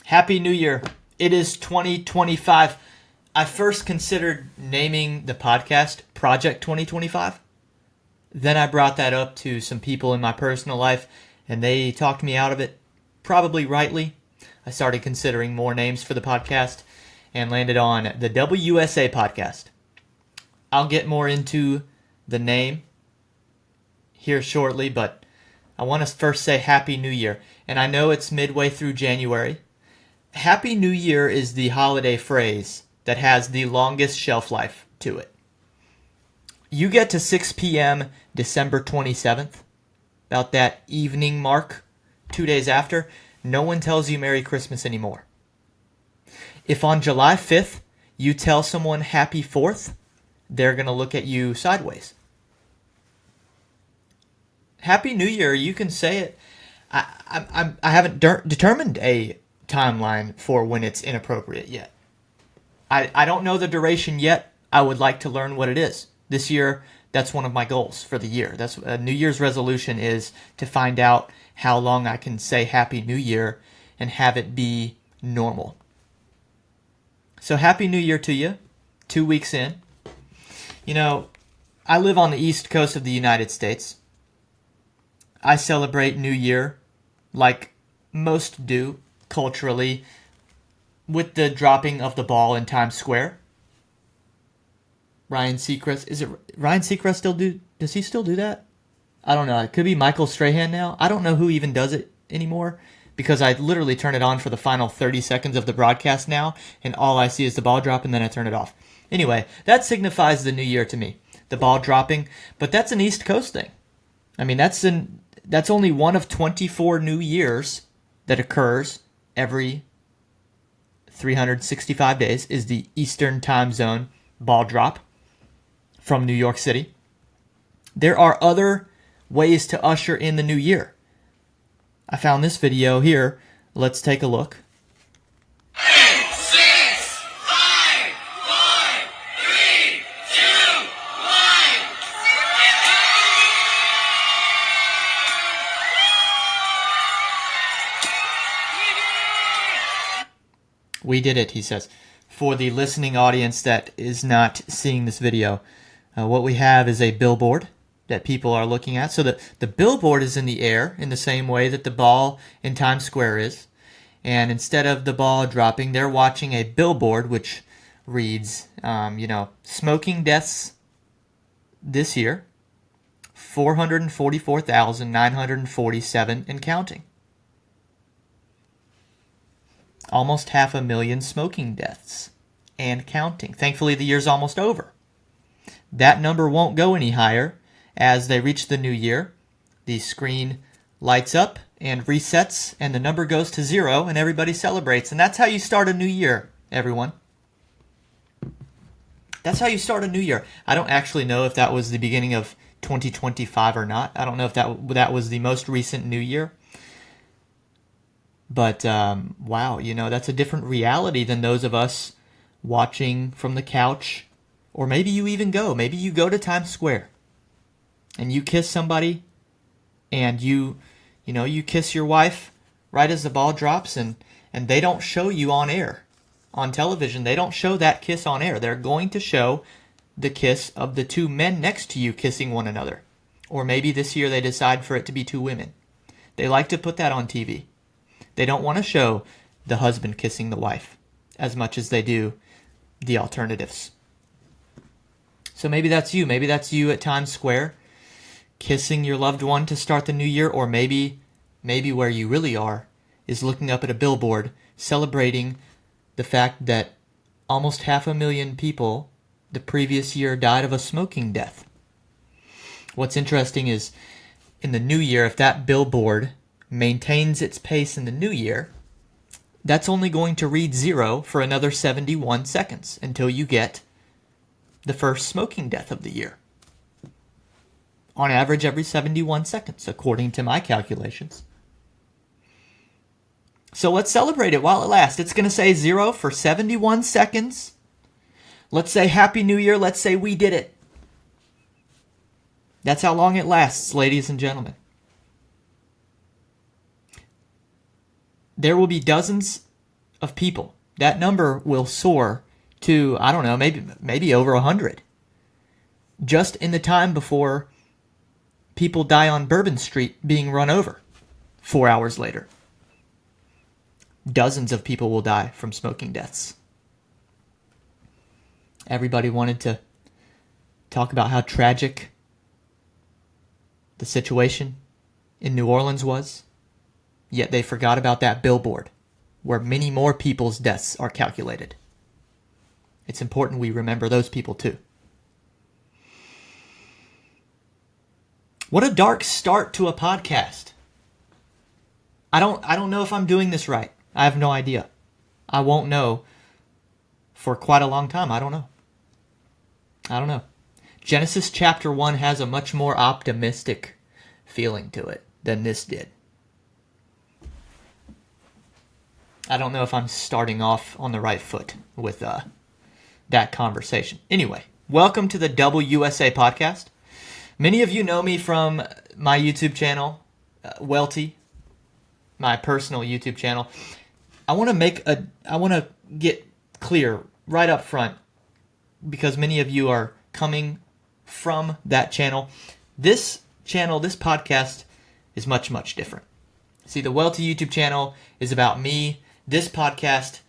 Happy New Year. It is 2025. I first considered naming the podcast Project 2025. Then I brought that up to some people in my personal life, and they talked me out of it, probably rightly. I started considering more names for the podcast and landed on the UUSA podcast. I'll get more into the name here shortly, but I want to first say Happy New Year. And I know it's midway through January. Happy New Year is the holiday phrase that has the longest shelf life to it. You get to 6 p.m. December 27th, about that evening mark, 2 days after, no one tells you Merry Christmas anymore. If on July 5th you tell someone Happy 4th, they're going to look at you sideways. Happy New Year, you can say it. I haven't determined a timeline for when it's inappropriate yet. I don't know the duration yet. I would like to learn what it is. This year, that's one of my goals for the year. That's a New Year's resolution, is to find out how long I can say Happy New Year and have it be normal. So Happy New Year to you, 2 weeks in. You know, I live on the East Coast of the United States. I celebrate New Year like most do culturally with the dropping of the ball in Times Square. Ryan Seacrest, is it Ryan Seacrest still do? Does he still do that? I don't know. It could be Michael Strahan now. I don't know who even does it anymore because I literally turn it on for the final 30 seconds of the broadcast now, and all I see is the ball drop, and then I turn it off. Anyway, that signifies the new year to me, the ball dropping, but that's an East Coast thing. I mean, that's only one of 24 New Years that occurs every 365 days is the Eastern Time Zone ball drop from New York City. There are other ways to usher in the new year. I found this video here. Let's take a look. 6, 5, 4, 3, 2, 1. We did it, he says. For the listening audience that is not seeing this video, what we have is a billboard that people are looking at. So the billboard is in the air in the same way that the ball in Times Square is. And instead of the ball dropping, they're watching a billboard which reads, smoking deaths this year, 444,947 and counting. Almost 500,000 smoking deaths and counting. Thankfully, the year's almost over. That number won't go any higher. As they reach the new year, the screen lights up and resets, and the number goes to 0, and everybody celebrates. And that's how you start a new year, everyone. That's how you start a new year. I don't actually know if that was the beginning of 2025 or not. I don't know if that was the most recent new year. But, wow, that's a different reality than those of us watching from the couch. Or maybe you even go. Maybe you go to Times Square and you kiss somebody and you kiss your wife right as the ball drops, and they don't show you on air. On television, they don't show that kiss on air. They're going to show the kiss of the two men next to you kissing one another. Or maybe this year they decide for it to be two women. They like to put that on TV. They don't want to show the husband kissing the wife as much as they do the alternatives. So maybe that's you. Maybe that's you at Times Square kissing your loved one to start the new year. Or maybe where you really are is looking up at a billboard celebrating the fact that almost 500,000 people the previous year died of a smoking death. What's interesting is in the new year, if that billboard maintains its pace in the new year, that's only going to read 0 for another 71 seconds until you get the first smoking death of the year. On average, every 71 seconds, according to my calculations. So let's celebrate it while it lasts. It's going to say 0 for 71 seconds. Let's say Happy New Year. Let's say we did it. That's how long it lasts, ladies and gentlemen. There will be dozens of people. That number will soar to, I don't know, maybe over 100. Just in the time before people die on Bourbon Street being run over 4 hours later. Dozens of people will die from smoking deaths. Everybody wanted to talk about how tragic the situation in New Orleans was, yet they forgot about that billboard where many more people's deaths are calculated. It's important we remember those people too. What a dark start to a podcast. I don't know if I'm doing this right. I have no idea. I won't know for quite a long time. I don't know. Genesis chapter 1 has a much more optimistic feeling to it than this did. I don't know if I'm starting off on the right foot with that conversation. Anyway, welcome to the UUSA podcast. Many of you know me from my YouTube channel, UUELTE, my personal YouTube channel. I want to get clear right up front, because many of you are coming from that channel. This podcast is much, much different. See, the UUELTE YouTube channel is about me. This podcast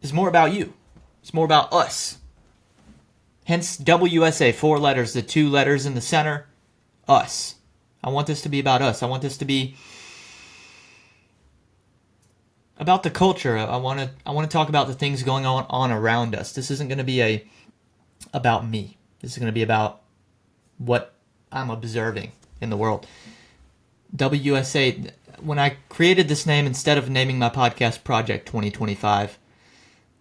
is more about you. It's more about us. Hence, UUSA, 4 letters, the 2 letters in the center, us. I want this to be about us. I want this to be about the culture. I want to talk about the things going on around us. This isn't going to be about me. This is going to be about what I'm observing in the world. UUSA, when I created this name, instead of naming my podcast Project 2025,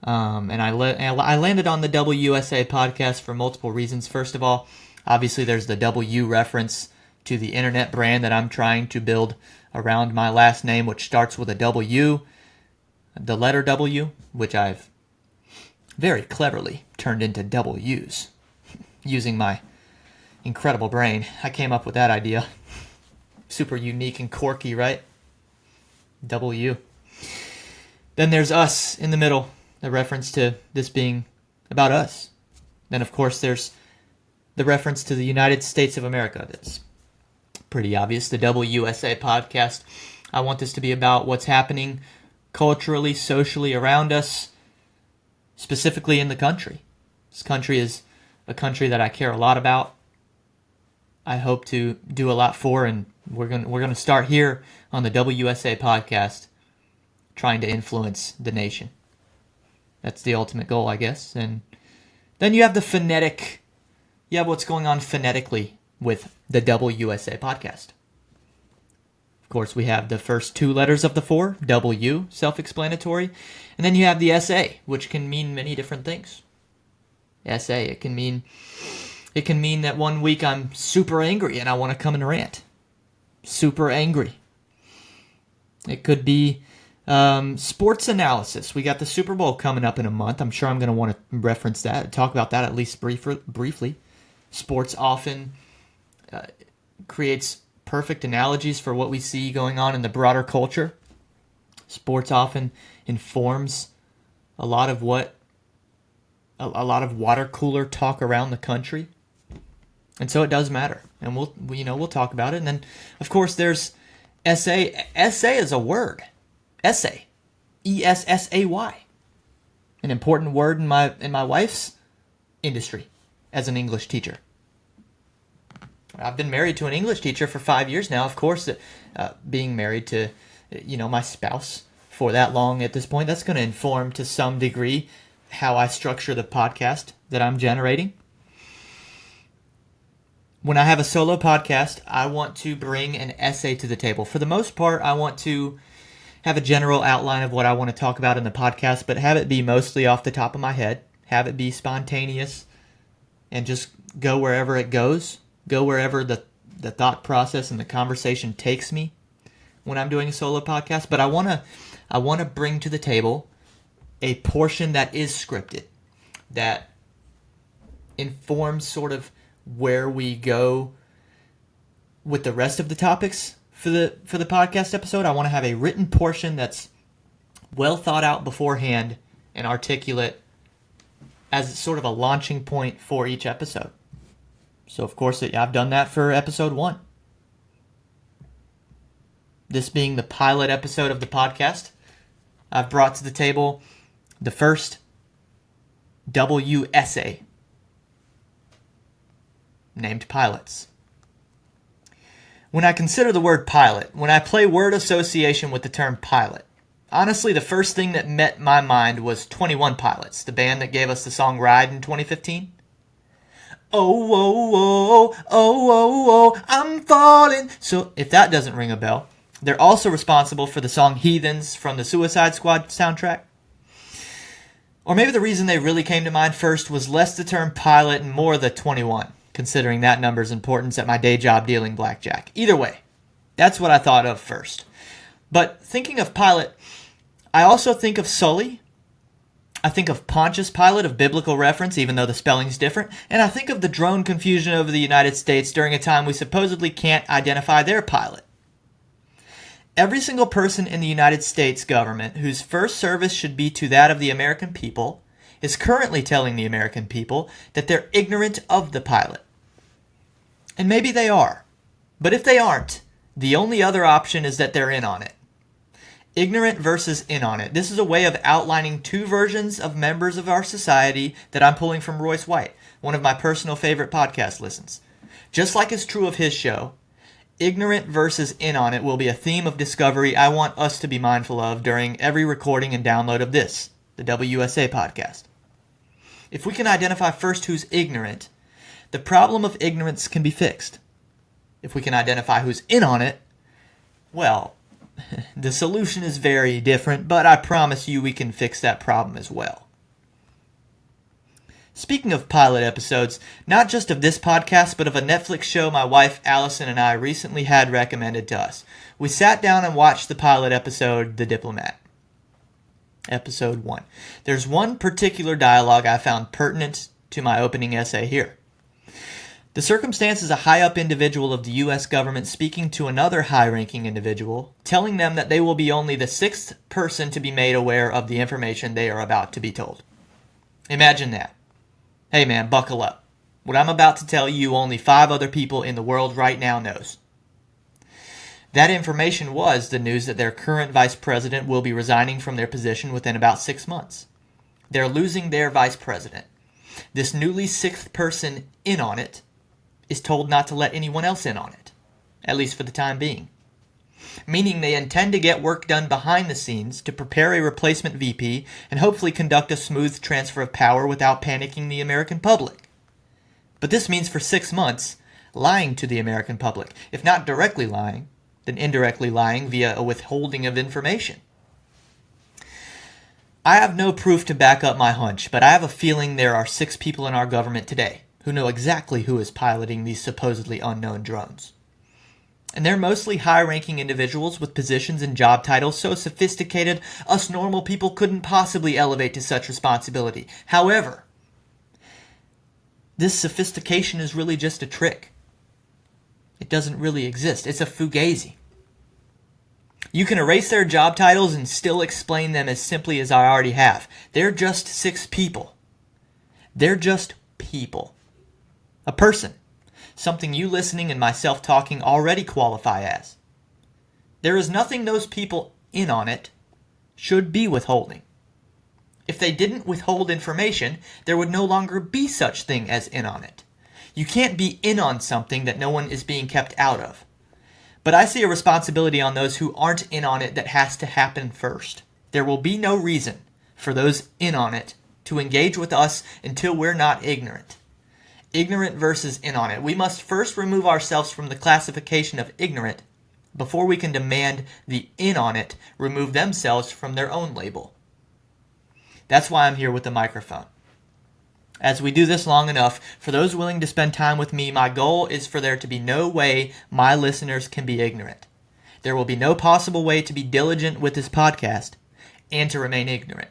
and I landed on the UUSA podcast for multiple reasons. First of all, obviously there's the W reference to the internet brand that I'm trying to build around my last name, which starts with a W, the letter W, which I've very cleverly turned into W's using my incredible brain. I came up with that idea. Super unique and quirky, right? W. Then there's us in the middle, the reference to this being about us. Then, of course, there's the reference to the United States of America. That's pretty obvious. The UUSA podcast. I want this to be about what's happening culturally, socially around us, specifically in the country. This country is a country that I care a lot about. I hope to do a lot for, and we're going to start here on the UUSA podcast, trying to influence the nation. That's the ultimate goal, I guess. And then you have what's going on phonetically with the UUSA podcast. Of course, we have the first 2 letters of the 4, W, self-explanatory. And then you have the SA, which can mean many different things. SA, it can mean that one week I'm super angry and I want to come and rant. Super angry. It could be sports analysis. We got the Super Bowl coming up in a month. I'm sure I'm going to want to reference that, talk about that at least briefly. Sports often creates perfect analogies for what we see going on in the broader culture. Sports often informs a lot of water cooler talk around the country. And so it does matter. And we'll talk about it. And then, of course, there's essay. Essay is a word. Essay. ESSAY. An important word in my wife's industry as an English teacher. I've been married to an English teacher for 5 years now. Of course, being married to my spouse for that long at this point, that's going to inform to some degree how I structure the podcast that I'm generating. When I have a solo podcast, I want to bring an essay to the table. For the most part, I want to have a general outline of what I want to talk about in the podcast, but have it be mostly off the top of my head. Have it be spontaneous and just go wherever it goes. Go wherever the thought process and the conversation takes me when I'm doing a solo podcast. But I want to bring to the table a portion that is scripted, that informs sort of where we go with the rest of the topics for the podcast episode. I want to have a written portion that's well thought out beforehand and articulate as sort of a launching point for each episode. So, of course, I've done that for episode 1. This being the pilot episode of the podcast, I've brought to the table the first UUSA, named pilots. When I consider the word pilot, when I play word association with the term pilot, honestly, the first thing that met my mind was 21 Pilots, the band that gave us the song Ride in 2015. Oh, oh, oh, oh, oh, oh, I'm falling. So if that doesn't ring a bell, they're also responsible for the song Heathens from the Suicide Squad soundtrack. Or maybe the reason they really came to mind first was less the term pilot and more the 21, considering that number's importance at my day job dealing blackjack. Either way, that's what I thought of first. But thinking of pilot, I also think of Sully. I think of Pontius Pilate of biblical reference, even though the spelling's different. And I think of the drone confusion over the United States during a time we supposedly can't identify their pilot. Every single person in the United States government whose first service should be to that of the American people is currently telling the American people that they're ignorant of the pilot. And maybe they are. But if they aren't, the only other option is that they're in on it. Ignorant versus in on it. This is a way of outlining two versions of members of our society that I'm pulling from Royce White, one of my personal favorite podcast listens. Just like is true of his show, ignorant versus in on it will be a theme of discovery I want us to be mindful of during every recording and download of this, the WUSA podcast. If we can identify first who's ignorant, the problem of ignorance can be fixed. If we can identify who's in on it, well, the solution is very different, but I promise you we can fix that problem as well. Speaking of pilot episodes, not just of this podcast, but of a Netflix show my wife Allison and I recently had recommended to us. We sat down and watched the pilot episode, The Diplomat. Episode 1. There's one particular dialogue I found pertinent to my opening essay here. The circumstance is a high-up individual of the U.S. government speaking to another high-ranking individual, telling them that they will be only the 6th person to be made aware of the information they are about to be told. Imagine that. Hey man, buckle up. What I'm about to tell you, only 5 other people in the world right now knows. That information was the news that their current vice president will be resigning from their position within about 6 months. They're losing their vice president. This newly 6th person in on it is told not to let anyone else in on it, at least for the time being. Meaning they intend to get work done behind the scenes to prepare a replacement VP and hopefully conduct a smooth transfer of power without panicking the American public. But this means for 6 months, lying to the American public. If not directly lying, then indirectly lying via a withholding of information. I have no proof to back up my hunch, but I have a feeling there are 6 people in our government today who know exactly who is piloting these supposedly unknown drones. And they're mostly high-ranking individuals with positions and job titles so sophisticated us normal people couldn't possibly elevate to such responsibility. However, this sophistication is really just a trick. It doesn't really exist. It's a fugazi. You can erase their job titles and still explain them as simply as I already have. They're just 6 people. They're just people. A person. Something you listening and myself talking already qualify as. There is nothing those people in on it should be withholding. If they didn't withhold information, there would no longer be such thing as in on it. You can't be in on something that no one is being kept out of. But I see a responsibility on those who aren't in on it that has to happen first. There will be no reason for those in on it to engage with us until we're not ignorant. Ignorant versus in on it. We must first remove ourselves from the classification of ignorant before we can demand the in on it remove themselves from their own label. That's why I'm here with the microphone. As we do this long enough, for those willing to spend time with me, my goal is for there to be no way my listeners can be ignorant. There will be no possible way to be diligent with this podcast and to remain ignorant.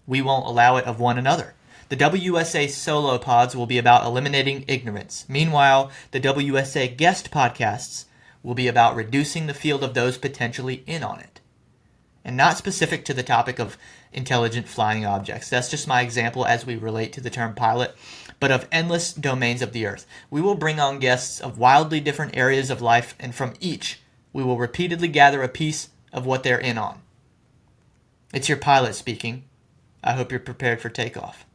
We won't allow it of one another. The WUSA solo pods will be about eliminating ignorance. Meanwhile, the WUSA guest podcasts will be about reducing the field of those potentially in on it. and not specific to the topic of intelligent flying objects. That's just my example as we relate to the term pilot, but of endless domains of the earth. We will bring on guests of wildly different areas of life, and from each, we will repeatedly gather a piece of what they're in on. It's your pilot speaking. I hope you're prepared for takeoff.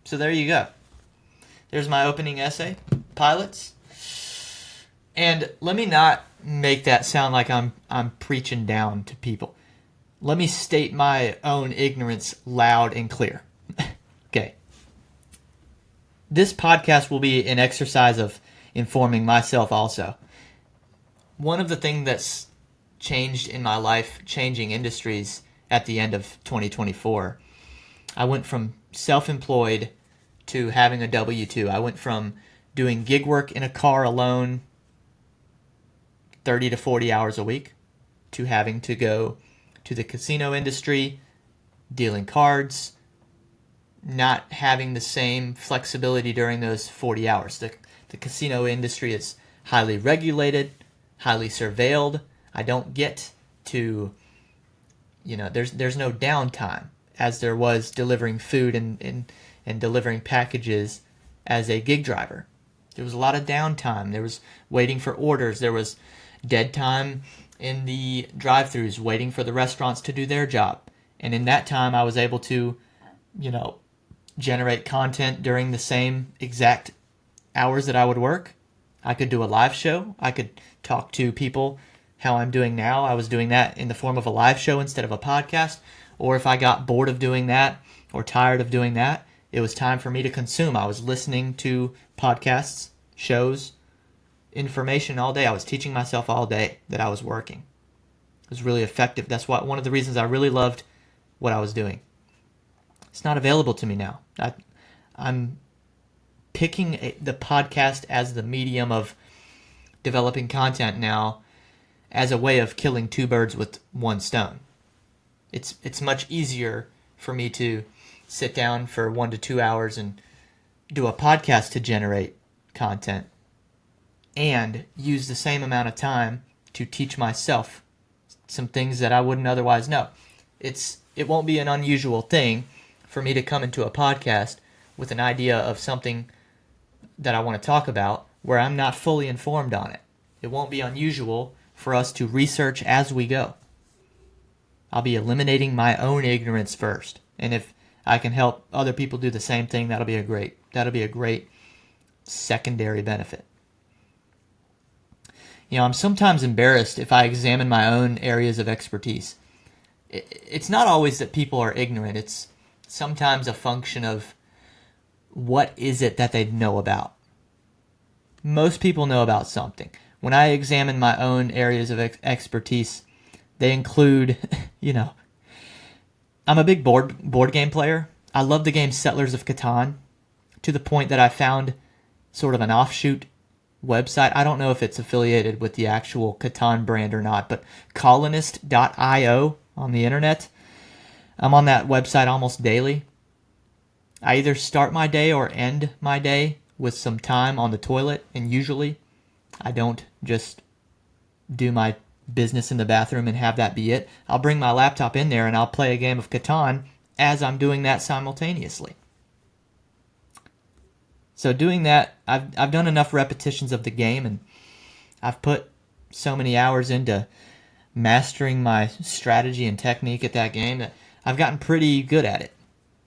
So there you go. There's my opening essay, pilots. And let me not make that sound like I'm preaching down to people. Let me state my own ignorance loud and clear. Okay. This podcast will be an exercise of informing myself also. One of the things that's changed in my life, changing industries at the end of 2024, I went from self-employed to having a W-2. I went from doing gig work in a car alone 30 to 40 hours a week to having to go to the casino industry, dealing cards, not having the same flexibility during those 40 hours. The casino industry is highly regulated, highly surveilled. I don't get to, there's no downtime as there was delivering food and delivering packages as a gig driver. There was a lot of downtime. There was waiting for orders. There was dead time in the drive-thrus, waiting for the restaurants to do their job. And in that time, I was able to, generate content during the same exact hours that I would work. I could do a live show. I could talk to people how I'm doing now. I was doing that in the form of a live show instead of a podcast. Or if I got bored of doing that or tired of doing that, it was time for me to consume. I was listening to podcasts, shows, information all day. I was teaching myself all day that I was working. It was really effective. That's one of the reasons I really loved what I was doing. It's not available to me now. I'm picking the podcast as the medium of developing content now as a way of killing two birds with one stone. It's much easier for me to sit down for 1 to 2 hours and do a podcast to generate content and use the same amount of time to teach myself some things that I wouldn't otherwise know. It won't be an unusual thing for me to come into a podcast with an idea of something that I want to talk about where I'm not fully informed on it. It won't be unusual for us to research as we go. I'll be eliminating my own ignorance first. And if I can help other people do the same thing, that'll be a great secondary benefit. I'm sometimes embarrassed if I examine my own areas of expertise. It's not always that people are ignorant. It's sometimes a function of what is it that they know about. Most people know about something. When I examine my own areas of expertise, they include, I'm a big board game player. I love the game Settlers of Catan to the point that I found sort of an offshoot website. I don't know if it's affiliated with the actual Catan brand or not, but colonist.io on the internet. I'm on that website almost daily. I either start my day or end my day with some time on the toilet, and usually I don't just do my business in the bathroom and have that be it. I'll bring my laptop in there and I'll play a game of Catan as I'm doing that simultaneously. So doing that, I've done enough repetitions of the game, and I've put so many hours into mastering my strategy and technique at that game that I've gotten pretty good at it.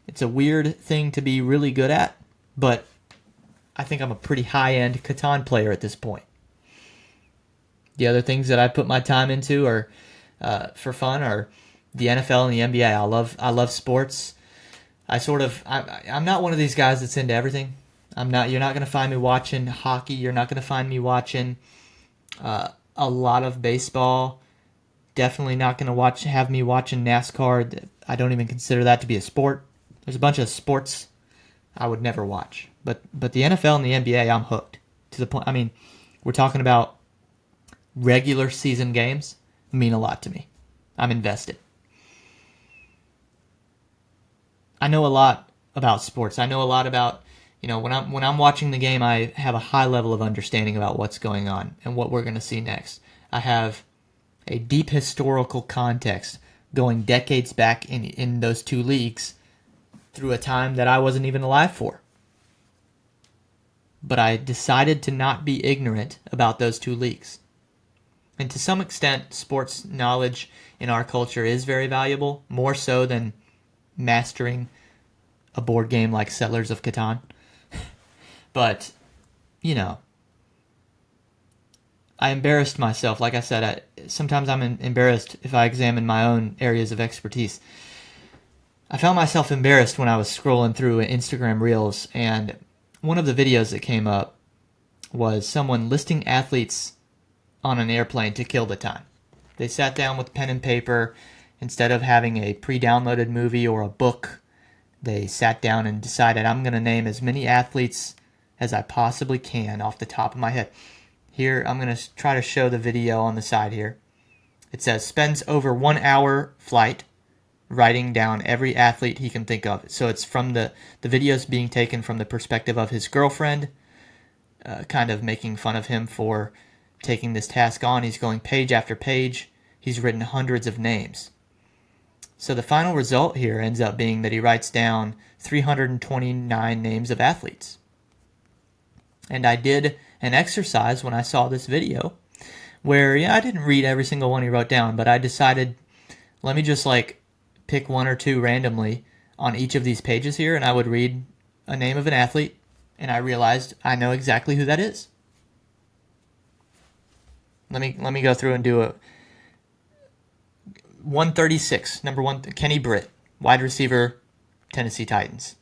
It's a weird thing to be really good at, but I think I'm a pretty high-end Catan player at this point. The other things that I put my time into are for fun are the NFL and the NBA. I love sports. I'm not one of these guys that's into everything. You're not going to find me watching hockey. You're not going to find me watching a lot of baseball. Definitely not going to have me watching NASCAR. I don't even consider that to be a sport. There's a bunch of sports I would never watch. But the NFL and the NBA, I'm hooked. To the point, we're talking about regular season games mean a lot to me. I'm invested. I know a lot about sports. I know a lot about, when I'm watching the game, I have a high level of understanding about what's going on and what we're going to see next. I have a deep historical context going decades back in those two leagues through a time that I wasn't even alive for. But I decided to not be ignorant about those two leagues. And to some extent, sports knowledge in our culture is very valuable, more so than mastering a board game like Settlers of Catan. But, you know, I embarrassed myself. Like I said, sometimes I'm embarrassed if I examine my own areas of expertise. I found myself embarrassed when I was scrolling through Instagram Reels, and one of the videos that came up was someone listing athletes on an airplane to kill the time. They sat down with pen and paper. Instead of having a pre-downloaded movie or a book, they sat down and decided, I'm going to name as many athletes as I possibly can off the top of my head. Here, I'm going to try to show the video on the side here. It says, spends over 1 hour flight writing down every athlete he can think of. So it's from the video's being taken from the perspective of his girlfriend, kind of making fun of him for taking this task on. He's going page after page. He's written hundreds of names. So the final result here ends up being that he writes down 329 names of athletes. And I did an exercise when I saw this video where, I didn't read every single one he wrote down, but I decided, let me just pick one or two randomly on each of these pages here, and I would read a name of an athlete, and I realized I know exactly who that is. Let me go through and do a 136, number 1, Kenny Britt, wide receiver, Tennessee Titans.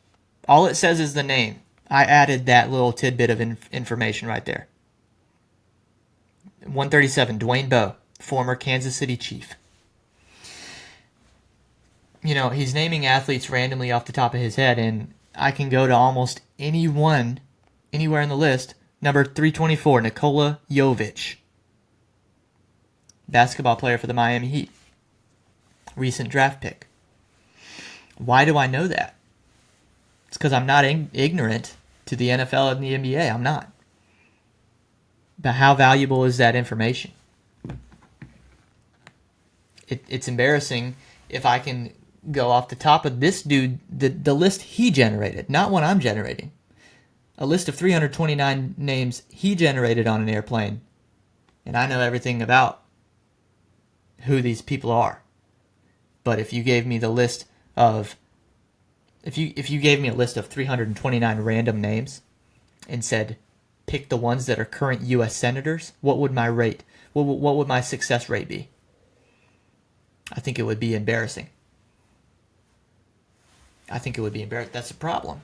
All it says is the name. I added that little tidbit of information right there. 137, Dwayne Bowe, former Kansas City Chief. He's naming athletes randomly off the top of his head, and I can go to almost anyone, anywhere in the list. Number 324, Nikola Jovic, basketball player for the Miami Heat. Recent draft pick. Why do I know that? It's because I'm not ignorant to the NFL and the NBA. I'm not. But how valuable is that information? It's embarrassing if I can go off the top of this dude, the list he generated, not one I'm generating. A list of 329 names he generated on an airplane. And I know everything about who these people are. But if you gave me the list of if you gave me a list of 329 random names and said pick the ones that are current US senators, what would my rate, what would my success rate be? I think it would be embarrassing. That's a problem.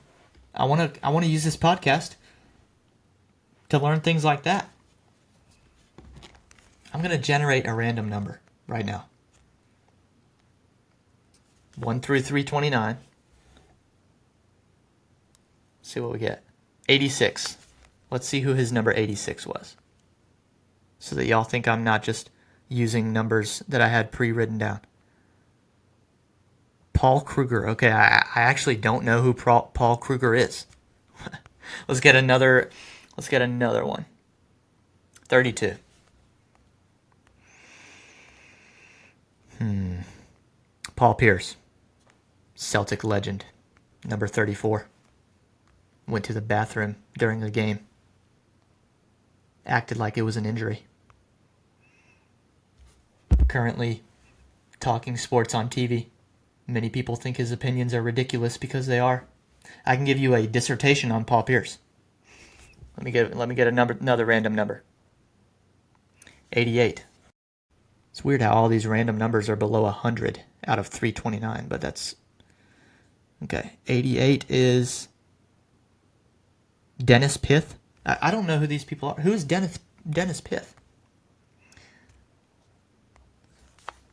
I want to use this podcast to learn things like that. I'm going to generate a random number right now. 1 through 329. See what we get. 86. Let's see who his number 86 was. So that y'all think I'm not just using numbers that I had pre-written down. Paul Kruger. Okay, I actually don't know who Paul Kruger is. Let's get another one. 32. Paul Pierce. Celtic legend. Number 34. Went to the bathroom during the game. Acted like it was an injury. Currently talking sports on TV. Many people think his opinions are ridiculous because they are. I can give you a dissertation on Paul Pierce. Let me get another random number. 88. It's weird how all these random numbers are below 100 out of 329, but that's okay. 88 is Dennis Pith. I don't know who these people are. Who is Dennis Pith?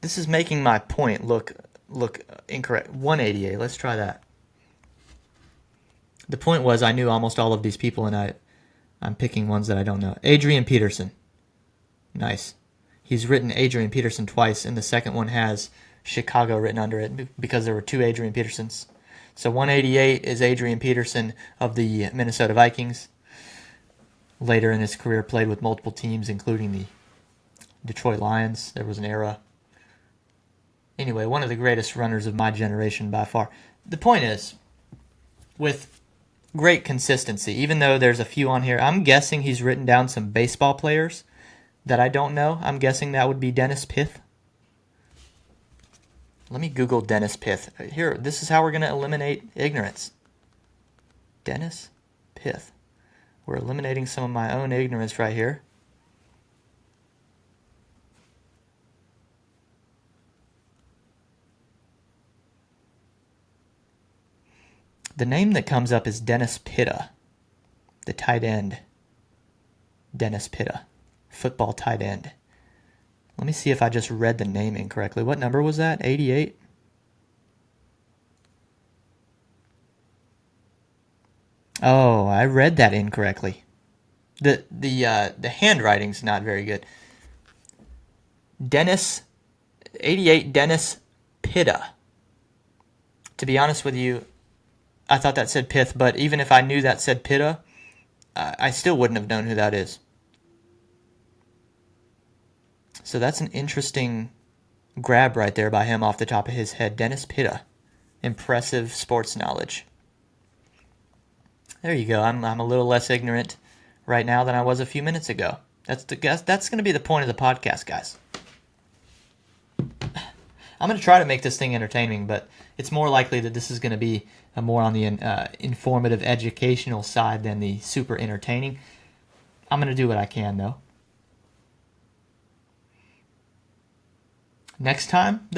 This is making my point look incorrect. 188. Let's try that. The point was I knew almost all of these people, and I'm picking ones that I don't know. Adrian Peterson. Nice. He's written Adrian Peterson twice, and the second one has Chicago written under it because there were two Adrian Petersons. So 188 is Adrian Peterson of the Minnesota Vikings. Later in his career, played with multiple teams, including the Detroit Lions. There was an era. Anyway, one of the greatest runners of my generation by far. The point is, with great consistency, even though there's a few on here, I'm guessing he's written down some baseball players that I don't know. I'm guessing that would be Dennis Pith. Let me Google Dennis Pith. Here, this is how we're going to eliminate ignorance. Dennis Pith. We're eliminating some of my own ignorance right here. The name that comes up is Dennis Pitta, the tight end. Dennis Pitta, football tight end. Let me see if I just read the name incorrectly. What number was that? 88? Oh, I read that incorrectly. The handwriting's not very good. Dennis 88 Dennis Pitta. To be honest with you, I thought that said Pith, but even if I knew that said Pitta, I still wouldn't have known who that is. So that's an interesting grab right there by him off the top of his head. Dennis Pitta. Impressive sports knowledge. There you go. I'm a little less ignorant right now than I was a few minutes ago. That's going to be the point of the podcast, guys. I'm going to try to make this thing entertaining, but it's more likely that this is going to be more on the informative, educational side than the super entertaining. I'm going to do what I can, though. Next time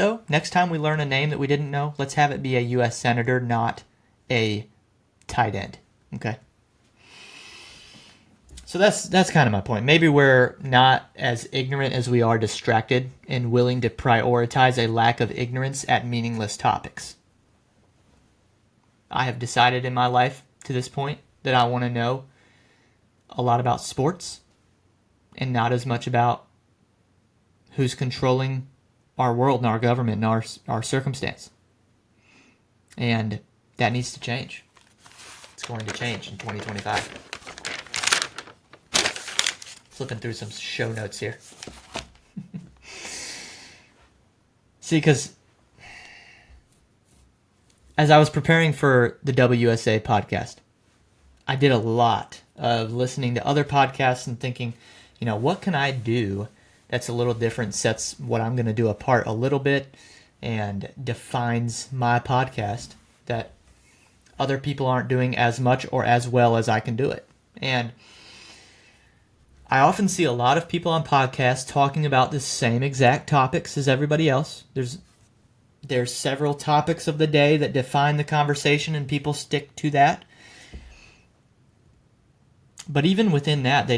we learn a name that we didn't know, let's have it be a U.S. Senator, not a tight end. Okay? So that's kind of my point. Maybe we're not as ignorant as we are distracted and willing to prioritize a lack of ignorance at meaningless topics. I have decided in my life to this point that I want to know a lot about sports and not as much about who's controlling our world and our government and our circumstance. And that needs to change. It's going to change in 2025. Flipping through some show notes here. See, because as I was preparing for the UUSA podcast, I did a lot of listening to other podcasts and thinking, what can I do that's a little different, sets what I'm going to do apart a little bit, and defines my podcast that other people aren't doing as much or as well as I can do it. And I often see a lot of people on podcasts talking about the same exact topics as everybody else. There's several topics of the day that define the conversation, and people stick to that. But even within that,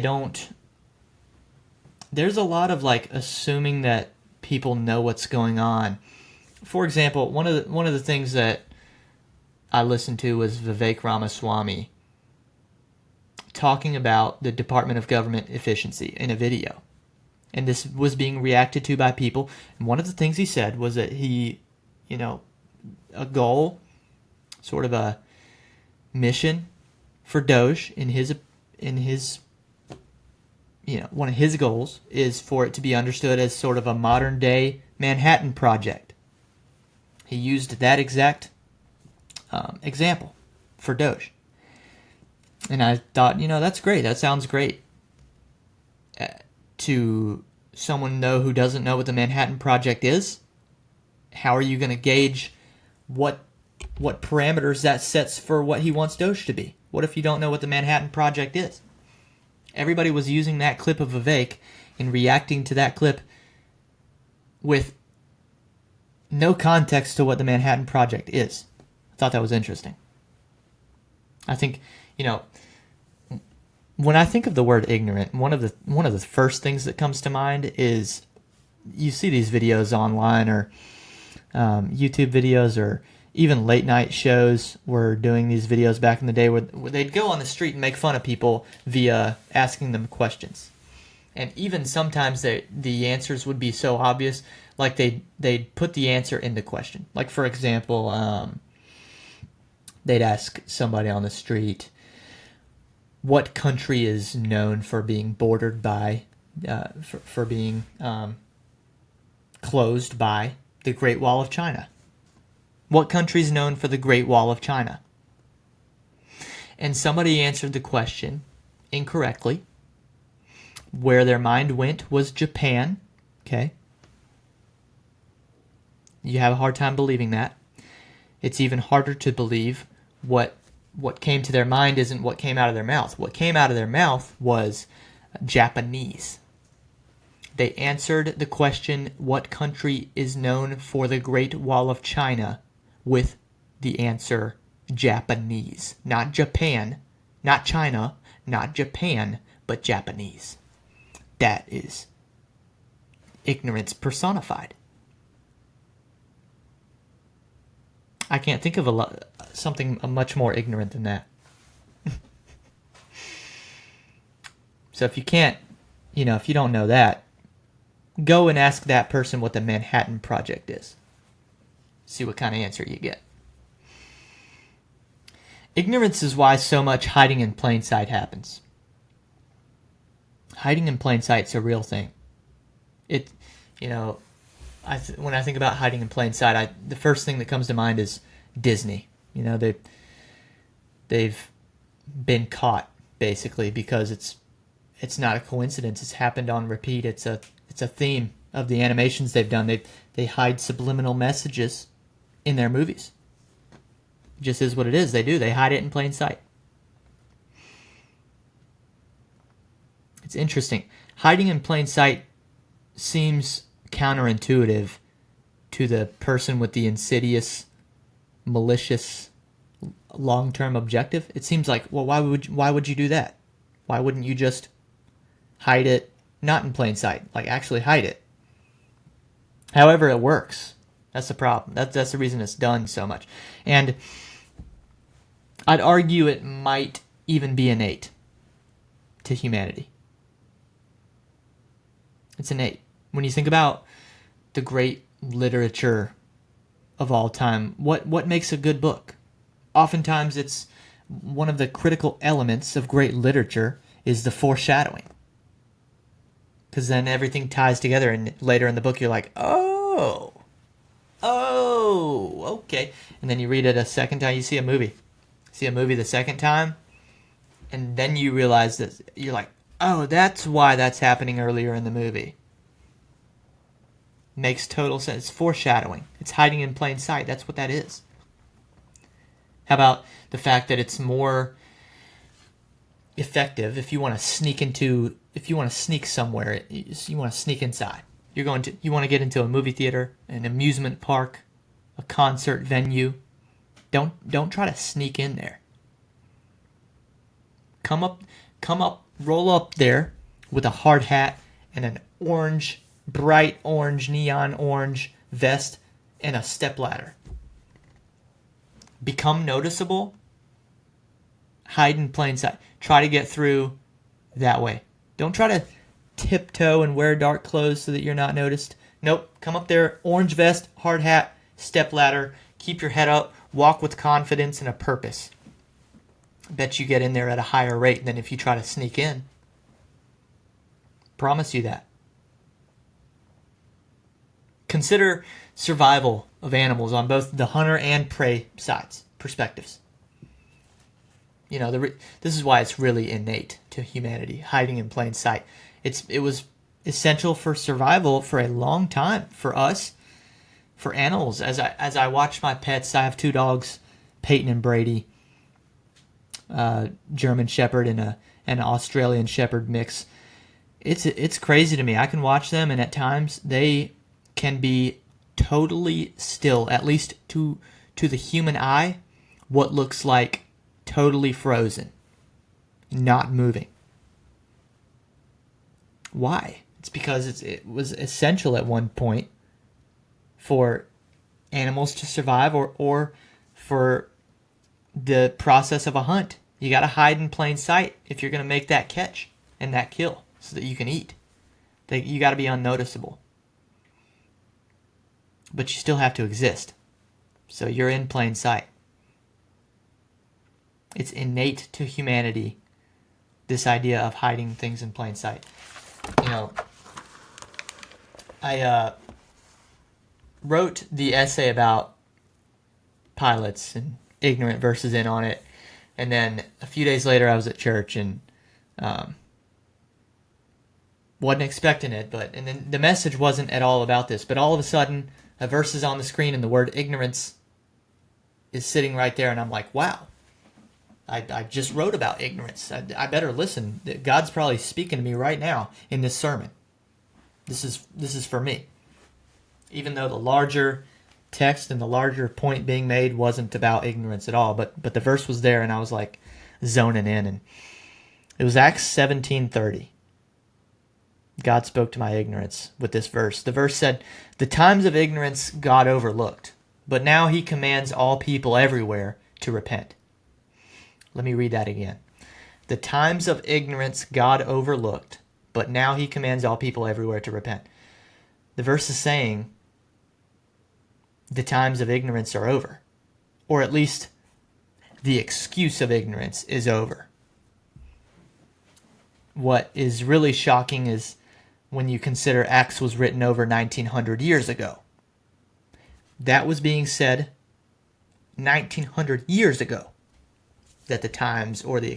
there's a lot of assuming that people know what's going on. For example, one of the things that I listened to was Vivek Ramaswamy talking about the Department of Government Efficiency in a video. And this was being reacted to by people. And one of the things he said was that he, a goal, sort of a mission for Doge in his one of his goals is for it to be understood as sort of a modern day Manhattan Project. He used that exact example for Doge. And I thought, that's great. That sounds great. To someone who doesn't know what the Manhattan Project is, how are you going to gauge what parameters that sets for what he wants Doge to be? What if you don't know what the Manhattan Project is? Everybody was using that clip of Vivek and reacting to that clip with no context to what the Manhattan Project is. I thought that was interesting. I think, when I think of the word ignorant, one of the first things that comes to mind is you see these videos online or YouTube videos or even late night shows were doing these videos back in the day where they'd go on the street and make fun of people via asking them questions. And even sometimes the answers would be so obvious, like they'd put the answer in the question. Like, for example, they'd ask somebody on the street, what country is known for being bordered by for being closed by the Great Wall of China. What country is known for the Great Wall of China? And somebody answered the question incorrectly. Where their mind went was Japan. Okay. You have a hard time believing that. It's even harder to believe what came to their mind isn't what came out of their mouth. What came out of their mouth was Japanese. They answered the question, what country is known for the Great Wall of China, with the answer Japanese. Not Japan, not China, not Japan, but Japanese. That is ignorance personified. I can't think of something much more ignorant than that. So if you can't, if you don't know that, go and ask that person what the Manhattan Project is. See what kind of answer you get. Ignorance is why so much hiding in plain sight happens. Hiding in plain sight is a real thing. When I think about hiding in plain sight, the first thing that comes to mind is Disney. They've been caught basically because it's not a coincidence. It's happened on repeat. It's a theme of the animations they've done. They hide subliminal messages in their movies. It just is what it is. They do. They hide it in plain sight. It's interesting. Hiding in plain sight seems counterintuitive to the person with the insidious, malicious, long-term objective. It seems like, well, why would you do that? Why wouldn't you just hide it, not in plain sight, like actually hide it? However, it works. That's the problem. That's the reason it's done so much. And I'd argue it might even be innate to humanity. It's innate. When you think about the great literature of all time, what makes a good book? Oftentimes it's one of the critical elements of great literature is the foreshadowing. Because then everything ties together, and later in the book you're like, oh, okay. And then you read it a second time, you see a movie the second time, and then you realize that you're like, oh, that's why that's happening earlier in the movie. Makes total sense. It's foreshadowing. It's hiding in plain sight. That's what that is. How about the fact that it's more effective if you want to sneak somewhere, you want to sneak inside. You want to get into a movie theater, an amusement park, a concert venue. Don't try to sneak in there. Come up, roll up there with a hard hat and an bright orange, neon orange vest and a stepladder. Become noticeable. Hide in plain sight. Try to get through that way. Don't try to tiptoe and wear dark clothes so that you're not noticed. Nope. Come up there, orange vest, hard hat, stepladder. Keep your head up. Walk with confidence and a purpose. I bet you get in there at a higher rate than if you try to sneak in. Promise you that. Consider survival of animals on both the hunter and prey sides, perspectives. This is why it's really innate to humanity, hiding in plain sight. It was essential for survival for a long time for us, for animals. As I watch my pets, I have 2 dogs, Peyton and Brady, German Shepherd and an Australian Shepherd mix. It's crazy to me. I can watch them, and at times they can be totally still, at least to the human eye, what looks like totally frozen, not moving. Why? It's because it was essential at one point for animals to survive or for the process of a hunt. You got to hide in plain sight if you're going to make that catch and that kill so that you can eat. You got to be unnoticeable. But you still have to exist. So you're in plain sight. It's innate to humanity, this idea of hiding things in plain sight. You know, I wrote the essay about pilots and ignorant versus in on it, and then a few days later I was at church and wasn't expecting it, and then the message wasn't at all about this, but all of a sudden a verse is on the screen and the word ignorance is sitting right there, and I'm like, wow, I just wrote about ignorance. I better listen. God's probably speaking to me right now in this sermon. This is for me. Even though the larger text and the larger point being made wasn't about ignorance at all, but the verse was there, and I was like zoning in, and it was Acts 17:30. God spoke to my ignorance with this verse. The verse said, "The times of ignorance God overlooked, but now he commands all people everywhere to repent." Let me read that again. "The times of ignorance God overlooked, but now he commands all people everywhere to repent." The verse is saying the times of ignorance are over, or at least the excuse of ignorance is over. What is really shocking is when you consider Acts was written over 1900 years ago. That was being said 1900 years ago, that the times or the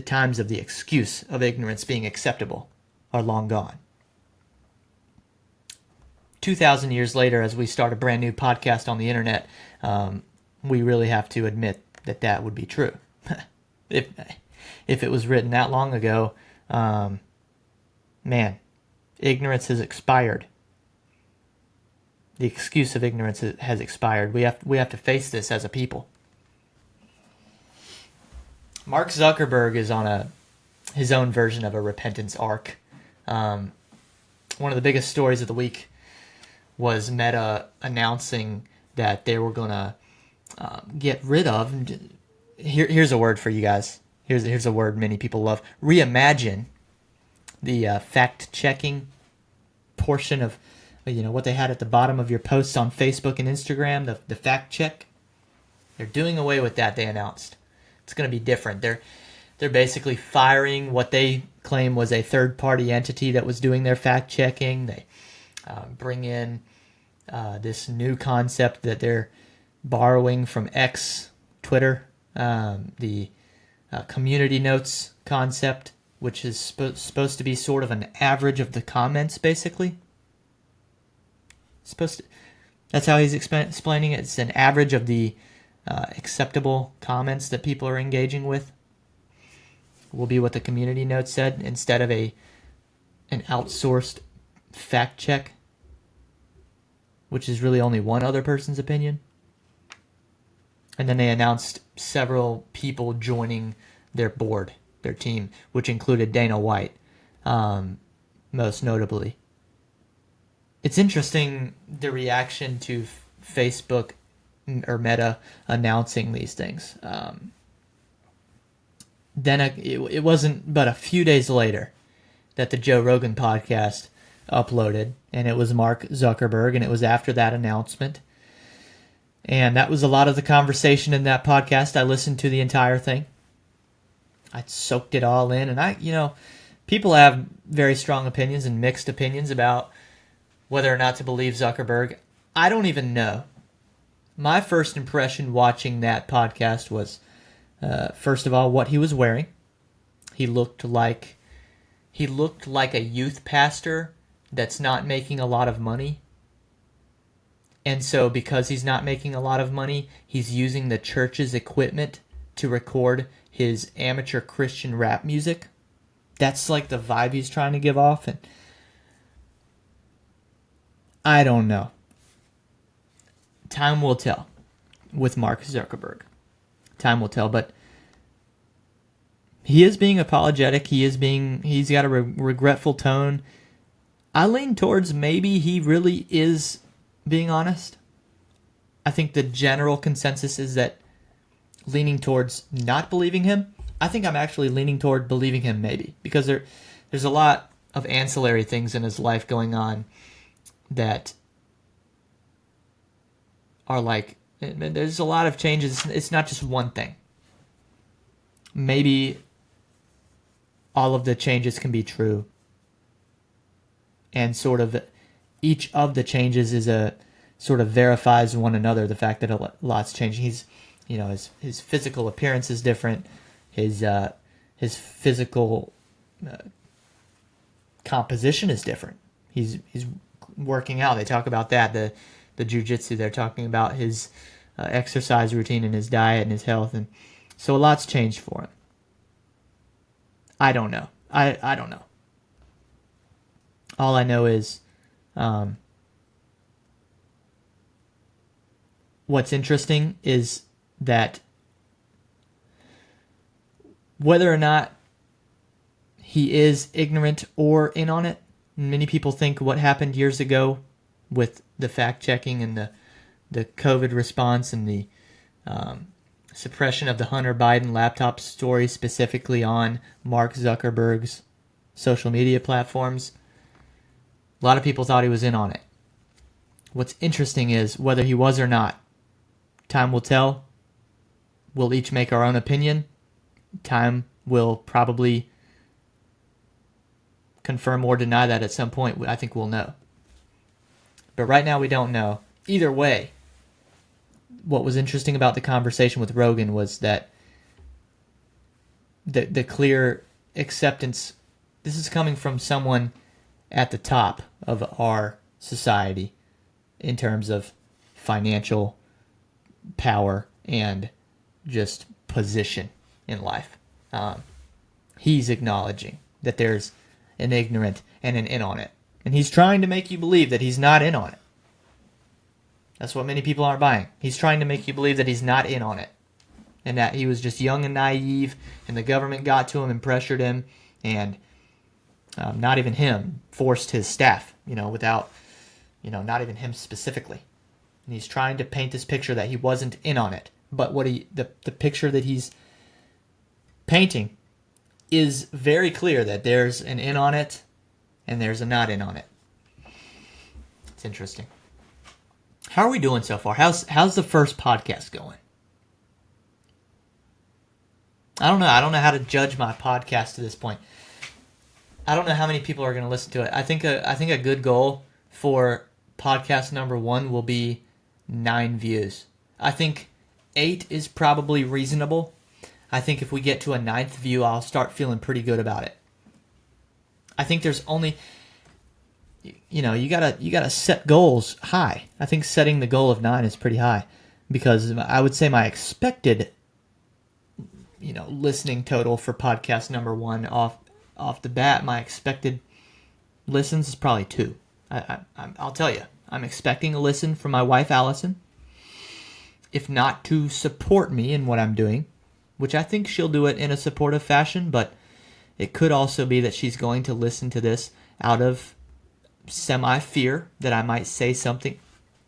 times of the excuse of ignorance being acceptable are long gone. 2,000 years later, as we start a brand new podcast on the internet, we really have to admit that that would be true. if it was written that long ago, man, ignorance has expired. The excuse of ignorance has expired. We have to face this as a people. Mark Zuckerberg is on his own version of a repentance arc. One of the biggest stories of the week was Meta announcing that they were going to get rid of. Here's a word for you guys. Here's a word many people love. Reimagine the fact-checking portion of what they had at the bottom of your posts on Facebook and Instagram, the fact check. They're doing away with that, they announced. It's going to be different. They're basically firing what they claim was a third-party entity that was doing their fact-checking. They bring in this new concept that they're borrowing from X, Twitter, the community notes concept, which is supposed to be sort of an average of the comments, basically. That's how he's explaining it. It's an average of the acceptable comments that people are engaging with. Will be what the community notes said, instead of an outsourced fact check, which is really only one other person's opinion. And then they announced several people joining their board, their team, which included Dana White, most notably. It's interesting, the reaction to Facebook or Meta announcing these things. Then it wasn't but a few days later that the Joe Rogan podcast uploaded, and it was Mark Zuckerberg, and it was after that announcement. And that was a lot of the conversation in that podcast. I listened to the entire thing. I soaked it all in, and people have very strong opinions and mixed opinions about whether or not to believe Zuckerberg. I don't even know. My first impression watching that podcast was, first of all, what he was wearing. He looked like a youth pastor that's not making a lot of money. And so because he's not making a lot of money, he's using the church's equipment to record his amateur Christian rap music. That's like the vibe he's trying to give off. And I don't know. Time will tell with Mark Zuckerberg. Time will tell, but he is being apologetic. He's got a regretful tone. I lean towards maybe he really is being honest. I think the general consensus is that leaning towards not believing him. I think I'm actually leaning toward believing him maybe, because there's a lot of ancillary things in his life going on that are like, there's a lot of changes. It's not just one thing. Maybe all of the changes can be true. And sort of each of the changes is a sort of verifies one another. The fact that a lot's changing. He's, his physical appearance is different. His physical composition is different. He's working out. They talk about that. The jiu-jitsu. They're talking about his exercise routine and his diet and his health, and so a lot's changed for him. I don't know. I don't know. All I know is what's interesting is that whether or not he is ignorant or in on it, many people think what happened years ago with the fact-checking and the COVID response and the suppression of the Hunter Biden laptop story specifically on Mark Zuckerberg's social media platforms. A lot of people thought he was in on it. What's interesting is whether he was or not, time will tell. We'll each make our own opinion. Time will probably confirm or deny that at some point. I think we'll know. But right now we don't know. Either way, what was interesting about the conversation with Rogan was that the clear acceptance, this is coming from someone at the top of our society in terms of financial power and just position in life. He's acknowledging that there's an ignorant and an in on it. And he's trying to make you believe that he's not in on it. That's what many people aren't buying. He's trying to make you believe that he's not in on it. And that he was just young and naive, and the government got to him and pressured him, and not even him, forced his staff, without, not even him specifically. And he's trying to paint this picture that he wasn't in on it. But the picture that he's painting is very clear that there's an in on it and there's a not in on it. It's interesting. How are we doing so far? How's the first podcast going? I don't know. I don't know how to judge my podcast to this point. I don't know how many people are going to listen to it. I think a good goal for podcast number 1 will be 9 views. I think 8 is probably reasonable. I think if we get to a 9th view, I'll start feeling pretty good about it. I think there's only, you gotta set goals high. I think setting the goal of 9 is pretty high because I would say my expected, listening total for podcast number 1 off the bat, my expected listens is probably 2. I'll tell you, I'm expecting a listen from my wife Allison, if not to support me in what I'm doing, which I think she'll do it in a supportive fashion, but it could also be that she's going to listen to this out of semi-fear that I might say something.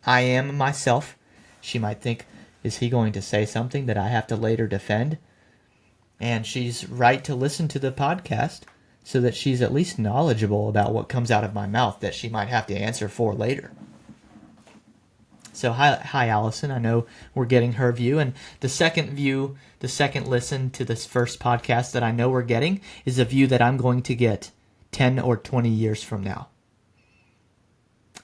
I am myself. She might think, is he going to say something that I have to later defend? And she's right to listen to the podcast so that she's at least knowledgeable about what comes out of my mouth that she might have to answer for later. So hi Allison, I know we're getting her view, and the second listen to this first podcast that I know we're getting is a view that I'm going to get 10 or 20 years from now.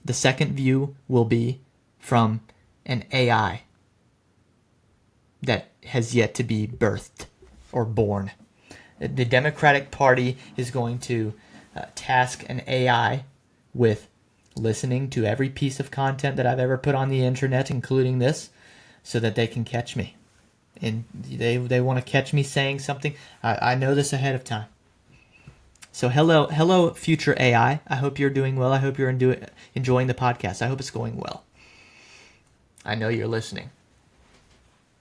The second view will be from an AI that has yet to be birthed or born. The Democratic Party is going to task an AI with listening to every piece of content that I've ever put on the internet, including this, so that they can catch me. And they want to catch me saying something. I know this ahead of time. So hello, future AI. I hope you're doing well. I hope you're enjoying the podcast. I hope it's going well. I know you're listening.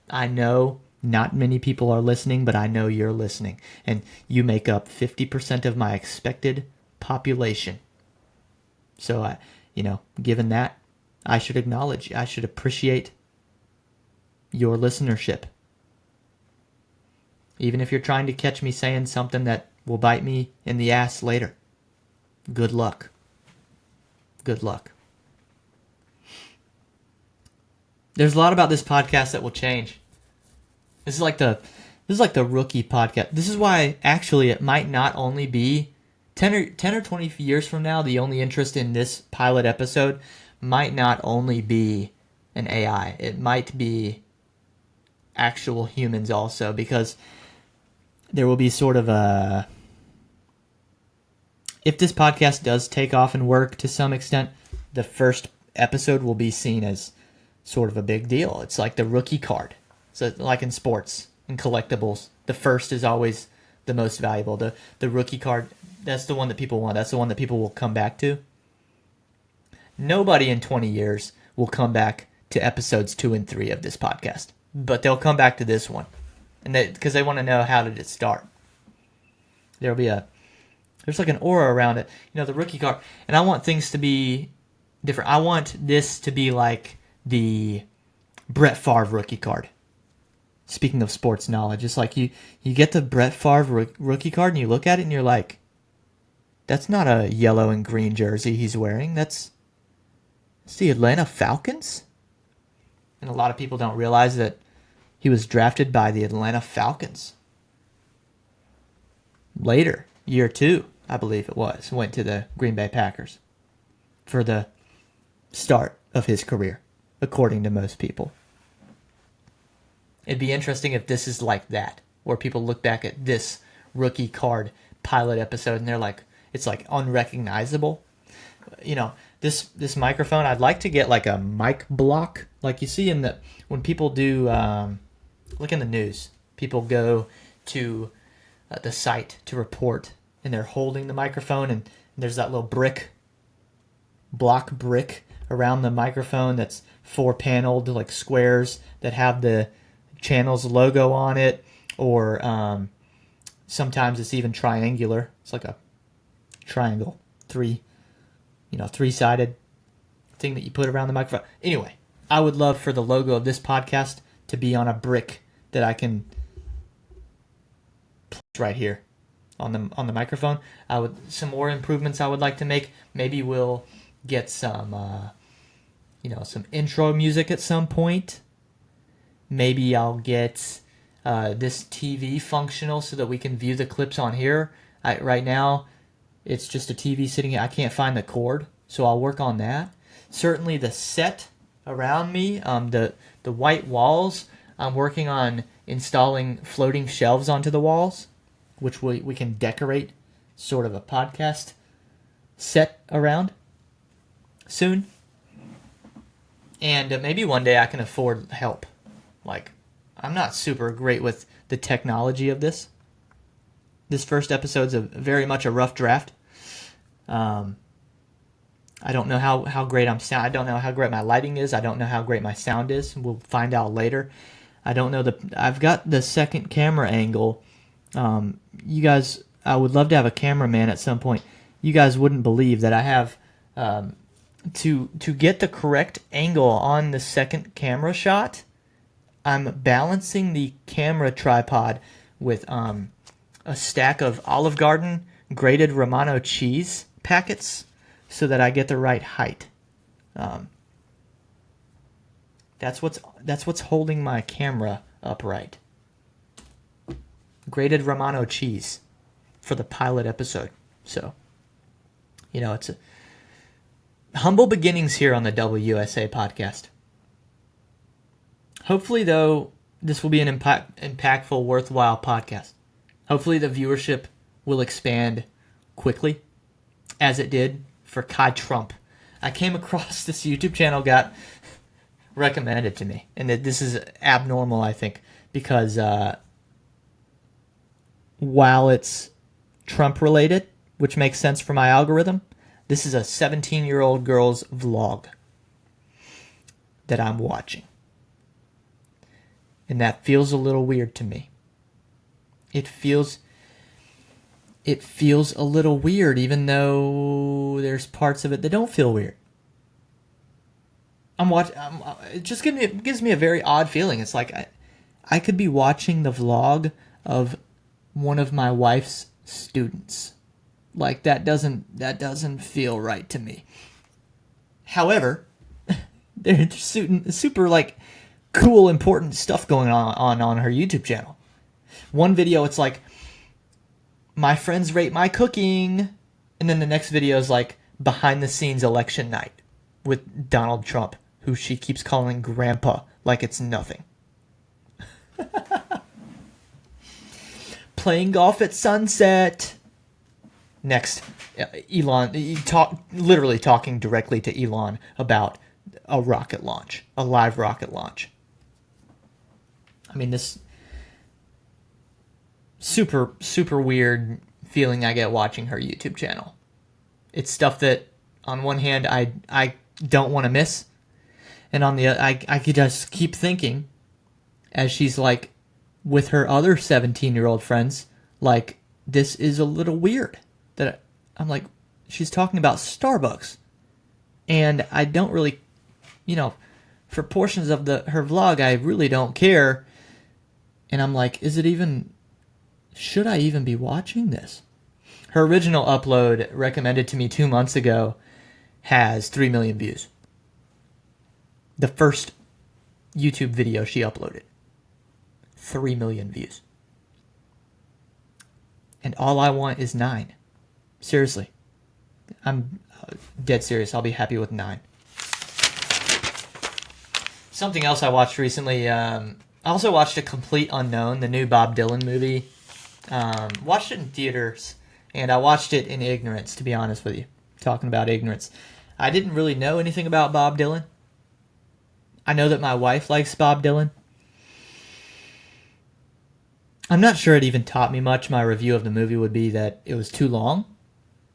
I know not many people are listening, but I know you're listening. And you make up 50% of my expected population. So, given that, I should acknowledge, I should appreciate your listenership. Even if you're trying to catch me saying something that will bite me in the ass later. Good luck. Good luck. There's a lot about this podcast that will change. This is like the This is like the rookie podcast. This is why actually it might not only be 10 or 20 years from now, the only interest in this pilot episode might not only be an AI. It might be actual humans also, because there will be sort of a... If this podcast does take off and work to some extent, the first episode will be seen as sort of a big deal. It's like the rookie card. So like in sports and collectibles, the first is always the most valuable. The rookie card, that's the one that people want. That's the one that people will come back to. Nobody in 20 years will come back to episodes 2 and 3 of this podcast, but they'll come back to this one, and because they want to know, how did it start? There's like an aura around it, the rookie card, and I want things to be different. I want this to be like the Brett Favre rookie card. Speaking of sports knowledge, it's like you get the Brett Favre rookie card and you look at it and you're like, that's not a yellow and green jersey he's wearing. That's the Atlanta Falcons. And a lot of people don't realize that he was drafted by the Atlanta Falcons. Later, year 2, I believe it was, went to the Green Bay Packers for the start of his career, according to most people. It'd be interesting if this is like that, where people look back at this rookie card pilot episode and they're like, it's like unrecognizable. This microphone, I'd like to get like a mic block, like you see when people do, look in the news, people go to the site to report and they're holding the microphone and there's that little block brick around the microphone that's 4-paneled, like squares that have the channel's logo on it, or sometimes it's even triangular. It's like a triangle, three-sided thing that you put around the microphone. Anyway, I would love for the logo of this podcast to be on a brick that I can place right here on the microphone. Some more improvements I would like to make. Maybe we'll get some some intro music at some point. Maybe I'll get this TV functional so that we can view the clips on here. Right now, it's just a TV sitting here. I can't find the cord, so I'll work on that. Certainly the set around me, the white walls, I'm working on installing floating shelves onto the walls, which we can decorate sort of a podcast set around soon. And maybe one day I can afford help. Like, I'm not super great with the technology of this. This first episode's very much a rough draft. I don't know how great I'm sound. I don't know how great my lighting is. I don't know how great my sound is. We'll find out later. I don't know I've got the second camera angle. You guys, I would love to have a cameraman at some point. You guys wouldn't believe that I have to get the correct angle on the second camera shot. I'm balancing the camera tripod with a stack of Olive Garden grated Romano cheese packets so that I get the right height. That's what's holding my camera upright. Grated Romano cheese for the pilot episode. So, it's a humble beginnings here on the UUSA podcast. Hopefully, though, this will be an impactful, worthwhile podcast. Hopefully, the viewership will expand quickly, as it did for Kai Trump. I came across this YouTube channel, got recommended to me, and that this is abnormal, I think, because while it's Trump-related, which makes sense for my algorithm, this is a 17-year-old girl's vlog that I'm watching. And that feels a little weird to me. It feels a little weird, even though there's parts of it that don't feel weird. It just gives me a very odd feeling. It's like I could be watching the vlog of one of my wife's students. Like that doesn't feel right to me. However, there's super like cool, important stuff going on her YouTube channel. One video, it's like, my friends rate my cooking. And then the next video is like, behind the scenes election night with Donald Trump, who she keeps calling grandpa like it's nothing. Playing golf at sunset. Next, Elon, literally talking directly to Elon about a rocket launch, a live rocket launch. I mean, this super, super weird feeling I get watching her YouTube channel. It's stuff that, on one hand, I don't want to miss, and on the other, I could just keep thinking, as she's like, with her other 17-year-old friends, like, this is a little weird. That I'm like, she's talking about Starbucks, and I don't really, for portions of her vlog, I really don't care, and I'm like, should I even be watching this? Her original upload, recommended to me 2 months ago, has 3 million views. The first YouTube video she uploaded, 3 million views. And all I want is 9. Seriously. I'm dead serious. I'll be happy with 9. Something else I watched recently, I also watched A Complete Unknown, the new Bob Dylan movie. Watched it in theaters, and I watched it in ignorance, to be honest with you. Talking about ignorance. I didn't really know anything about Bob Dylan. I know that my wife likes Bob Dylan. I'm not sure it even taught me much. My review of the movie would be that it was too long.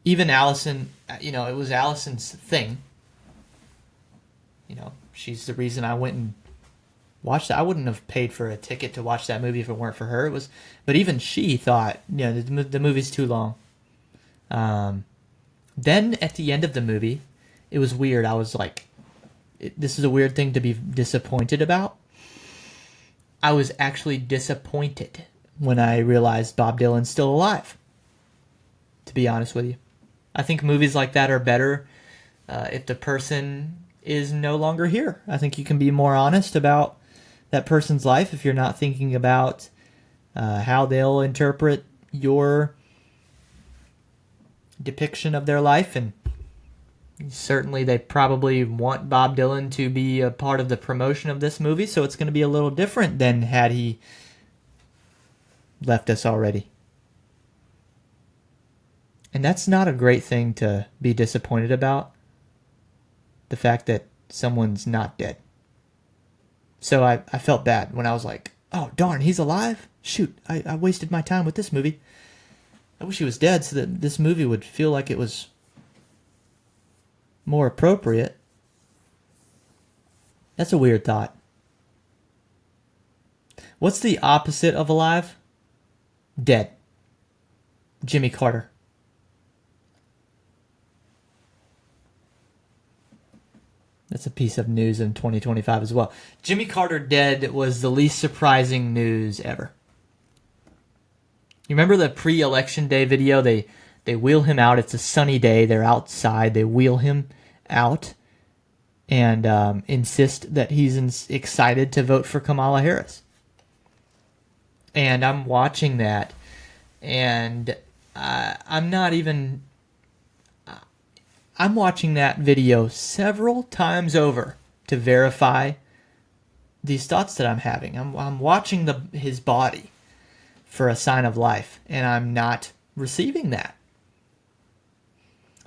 Even Allison, it was Allison's thing. She's the reason I went and watched it. I wouldn't have paid for a ticket to watch that movie if it weren't for her. But even she thought, the movie's too long. Then at the end of the movie, it was weird. I was like, this is a weird thing to be disappointed about. I was actually disappointed when I realized Bob Dylan's still alive, to be honest with you. I think movies like that are better if the person is no longer here. I think you can be more honest about that person's life if you're not thinking about how they'll interpret your depiction of their life. And certainly they probably want Bob Dylan to be a part of the promotion of this movie, so it's going to be a little different than had he left us already. And that's not a great thing to be disappointed about, the fact that someone's not dead. So I felt bad when I was like, oh, darn, he's alive? Shoot, I wasted my time with this movie. I wish he was dead so that this movie would feel like it was more appropriate. That's a weird thought. What's the opposite of alive? Dead. Jimmy Carter. That's a piece of news in 2025 as well. Jimmy Carter dead was the least surprising news ever. You remember the pre-election day video? They wheel him out. It's a sunny day. They're outside. They wheel him out and insist that he's excited to vote for Kamala Harris. And I'm watching that, and I'm watching that video several times over to verify these thoughts that I'm having. I'm watching his body for a sign of life, and I'm not receiving that.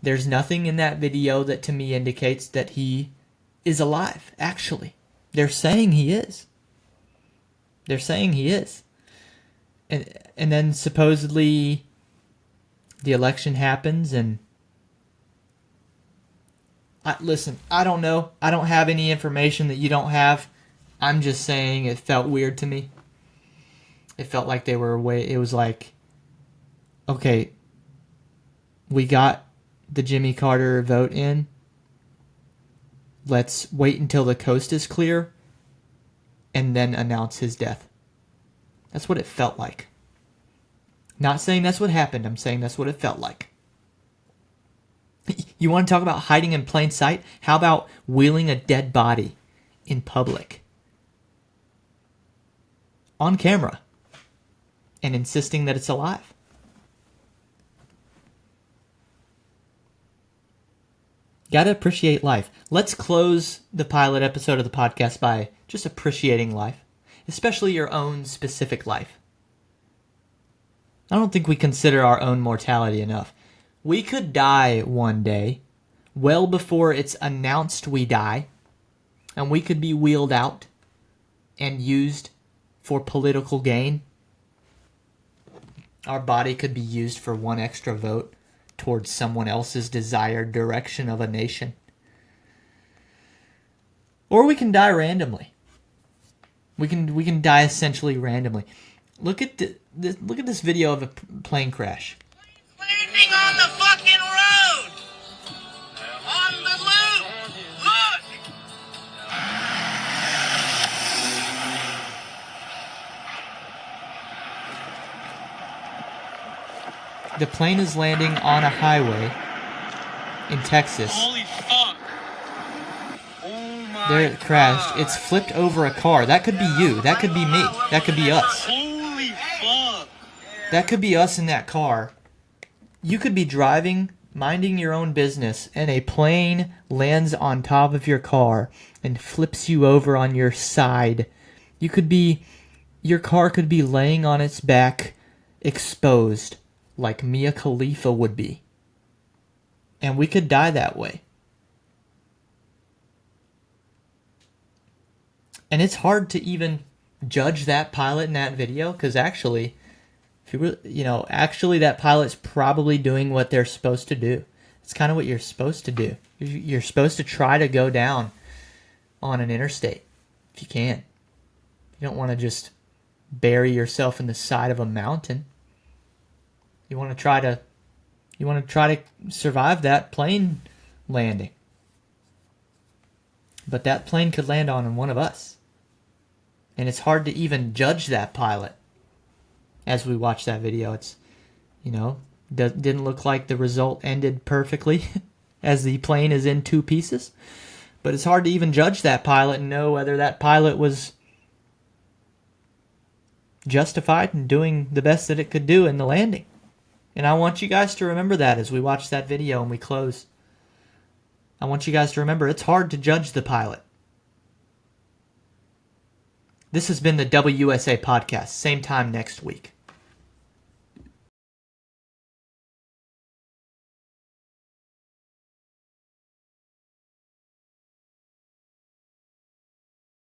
There's nothing in that video that to me indicates that he is alive, actually. They're saying he is. They're saying he is. And then supposedly the election happens, and listen, I don't know. I don't have any information that you don't have. I'm just saying it felt weird to me. It felt like they were it was like, okay, we got the Jimmy Carter vote in. Let's wait until the coast is clear and then announce his death. That's what it felt like. Not saying that's what happened. I'm saying that's what it felt like. You want to talk about hiding in plain sight? How about wheeling a dead body in public? On camera. and insisting that it's alive. Gotta appreciate life. Let's close the pilot episode of the podcast by just appreciating life, especially your own specific life. I don't think we consider our own mortality enough. We could die one day, well before it's announced we die, and we could be wheeled out and used for political gain. Our body could be used for one extra vote towards someone else's desired direction of a nation. Or we can die randomly. We can die essentially randomly. Look at this video of a plane crash. Landing on the fucking road! On the loop! Look! The plane is landing on a highway in Texas. Holy fuck! Oh my There it crashed. God. It's flipped over a car. That could be you. That could be me. That could be us. Holy fuck! That could be us in that car. You could be driving, minding your own business, and a plane lands on top of your car and flips you over on your side. Your car could be laying on its back, exposed, like Mia Khalifa would be. And we could die that way. And it's hard to even judge that pilot in that video, because actually, if you really, actually that pilot's probably doing what they're supposed to do. It's kind of what you're supposed to do. You're supposed to try to go down on an interstate if you can. You don't want to just bury yourself in the side of a mountain. You want to try to survive that plane landing. But that plane could land on one of us. And it's hard to even judge that pilot. As we watch that video, it's, didn't look like the result ended perfectly as the plane is in two pieces. But it's hard to even judge that pilot and know whether that pilot was justified in doing the best that it could do in the landing. And I want you guys to remember that as we watch that video and we close. I want you guys to remember it's hard to judge the pilot. This has been the WUSA podcast. Same time next week.